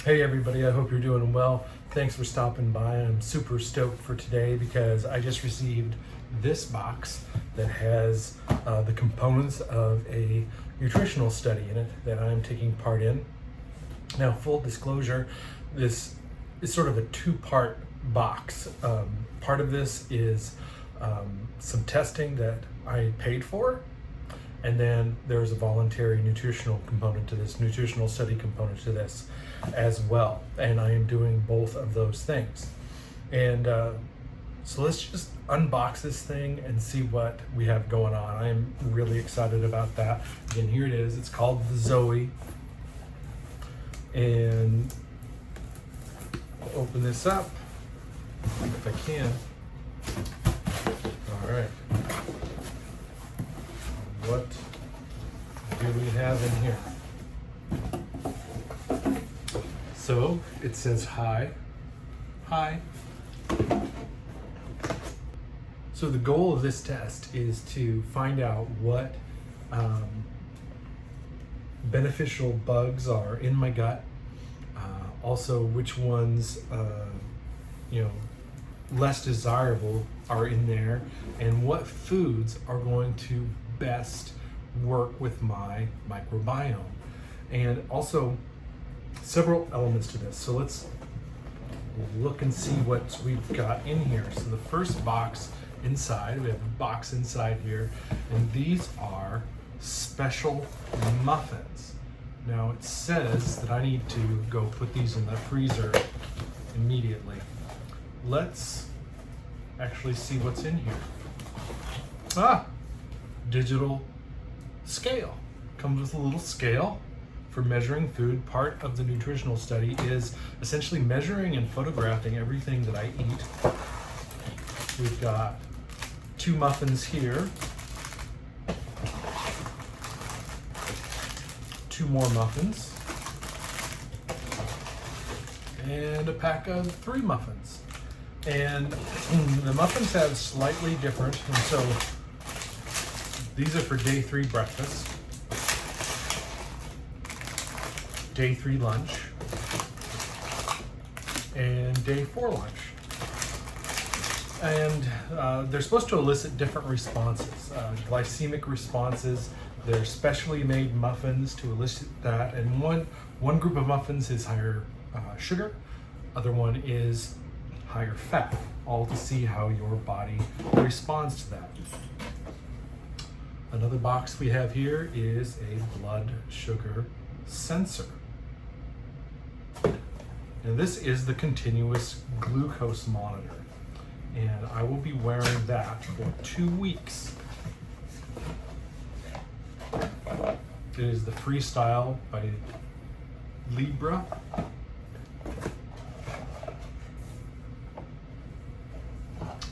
Hey everybody, I hope you're doing well. Thanks for stopping by. I'm super stoked for today because I just received this box that has the components of a nutritional study in it that I'm taking part in. Now, full disclosure, this is sort of a two-part box. Part of this is some testing that I paid for, and then there's a voluntary nutritional component to this, nutritional study component to this as well. And I am doing both of those things. And so let's just unbox this thing and see what we have going on. I am really excited about that. Again, here it is. It's called the Zoe. And I'll open this up if I can. All right. What do we have in here? So it says hi. So the goal of this test is to find out what beneficial bugs are in my gut, also which ones less desirable are in there, and what foods are going to best work with my microbiome, and also several elements to this. So let's look and see what we've got in here. So the first box inside, we have a box inside here, and these are special muffins. Now it says that I need to go put these in the freezer immediately. Let's actually see what's in here. Digital scale. Comes with a little scale for measuring food. Part of the nutritional study is essentially measuring and photographing everything that I eat. We've got 2 muffins here, 2 more muffins, and a pack of 3 muffins. And the muffins have slightly different, and so these are for day 3 breakfast, day 3 lunch, and day 4 lunch. And they're supposed to elicit different responses, glycemic responses. They're specially made muffins to elicit that. And one group of muffins is higher sugar, other one is higher fat, all to see how your body responds to that. Another box we have here is a blood sugar sensor. And this is the continuous glucose monitor. And I will be wearing that for 2 weeks. It is the Freestyle by Libra.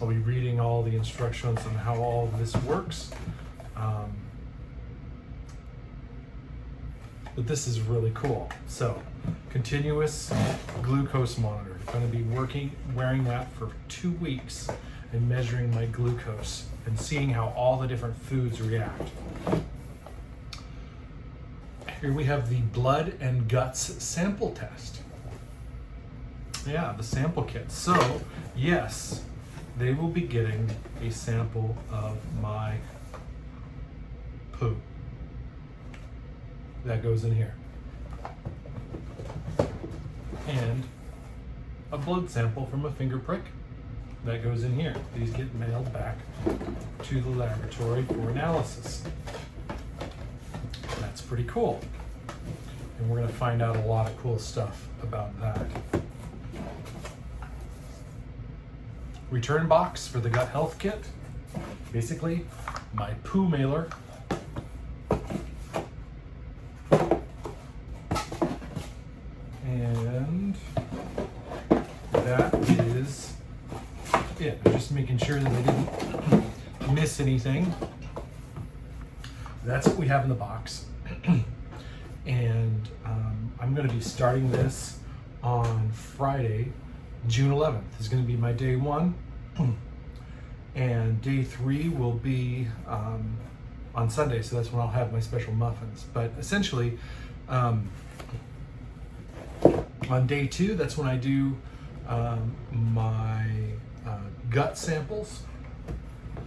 I'll be reading all the instructions on how all of this works. But this is really cool. So, continuous glucose monitor. I'm going to be wearing that for 2 weeks and measuring my glucose and seeing how all the different foods react. Here we have the blood and guts sample test. Yeah, the sample kit. So, yes, they will be getting a sample of my poo. That goes in here. And a blood sample from a finger prick. That goes in here. These get mailed back to the laboratory for analysis. That's pretty cool. And we're going to find out a lot of cool stuff about that. Return box for the gut health kit. Basically, my poo mailer. And that is it. I'm just making sure that I didn't miss anything. That's what we have in the box. And I'm going to be starting this on Friday, June 11th. This is going to be my day 1. And day 3 will be on Sunday, so that's when I'll have my special muffins. But essentially, my On day 2, that's when I do my gut samples.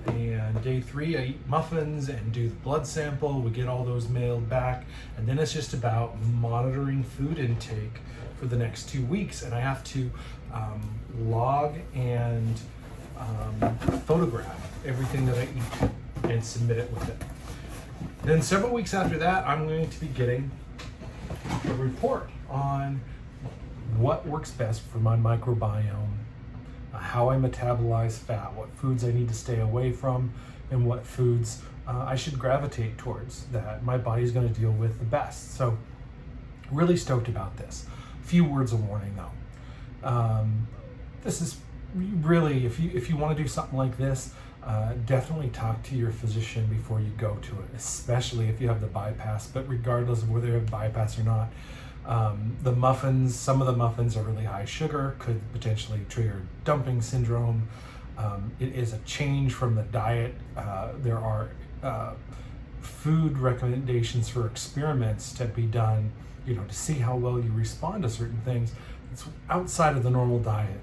And day 3, I eat muffins and do the blood sample. We get all those mailed back. And then it's just about monitoring food intake for the next 2 weeks. And I have to log and photograph everything that I eat and submit it with it. Then several weeks after that, I'm going to be getting a report on what works best for my microbiome, how I metabolize fat, what foods I need to stay away from, and what foods I should gravitate towards that my body's going to deal with the best. So really stoked about this. A few words of warning though. This is really, if you want to do something like this, definitely talk to your physician before you go to it, especially if you have the bypass. But regardless of whether you have bypass or not, the muffins, some of the muffins are really high sugar, could potentially trigger dumping syndrome. It is a change from the diet. There are food recommendations for experiments to be done, to see how well you respond to certain things. It's outside of the normal diet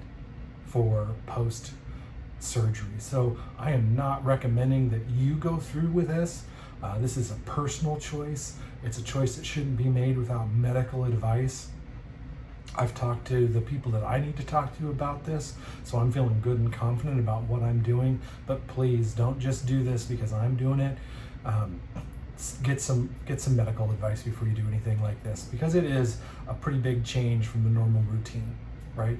for post-surgery. So I am not recommending that you go through with this. This is a personal choice. It's a choice that shouldn't be made without medical advice. I've talked to the people that I need to talk to about this, so I'm feeling good and confident about what I'm doing. But please don't just do this because I'm doing it. Get some medical advice before you do anything like this, because it is a pretty big change from the normal routine, right?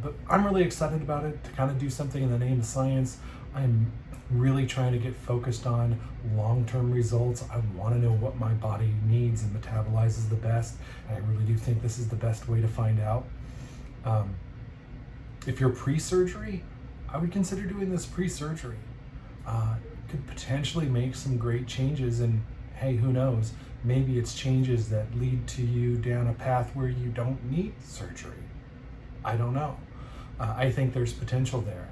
But I'm really excited about it, to kind of do something in the name of science. I'm really trying to get focused on long-term results. I want to know what my body needs and metabolizes the best, and I really do think this is the best way to find out. If you're pre-surgery, I would consider doing this pre-surgery. Could potentially make some great changes, and hey, who knows, maybe it's changes that lead to you down a path where you don't need surgery. I don't know. I think there's potential there.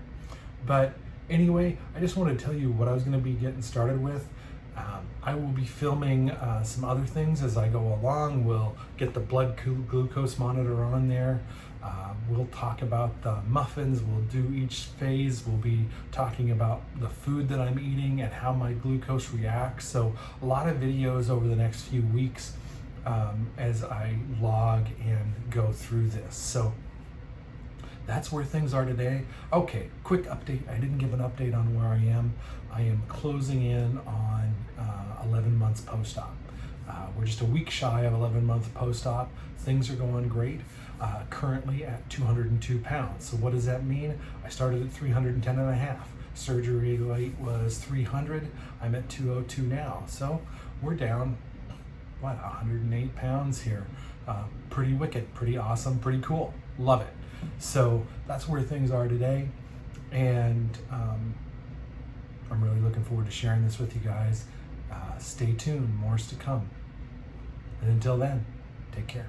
But anyway, I just want to tell you what I was going to be getting started with. I will be filming some other things as I go along. We'll get the blood glucose monitor on there. We'll talk about the muffins. We'll do each phase. We'll be talking about the food that I'm eating and how my glucose reacts. So a lot of videos over the next few weeks as I log and go through this. So that's where things are today. Okay, quick update. I didn't give an update on where I am. I am closing in on 11 months post-op. We're just a week shy of 11 months post-op. Things are going great. Currently at 202 pounds. So what does that mean? I started at 310 and a half. Surgery weight was 300. I'm at 202 now. So we're down, 108 pounds here. Pretty wicked, pretty awesome, pretty cool. Love it. So that's where things are today. And I'm really looking forward to sharing this with you guys. Stay tuned, more's to come. And until then, take care.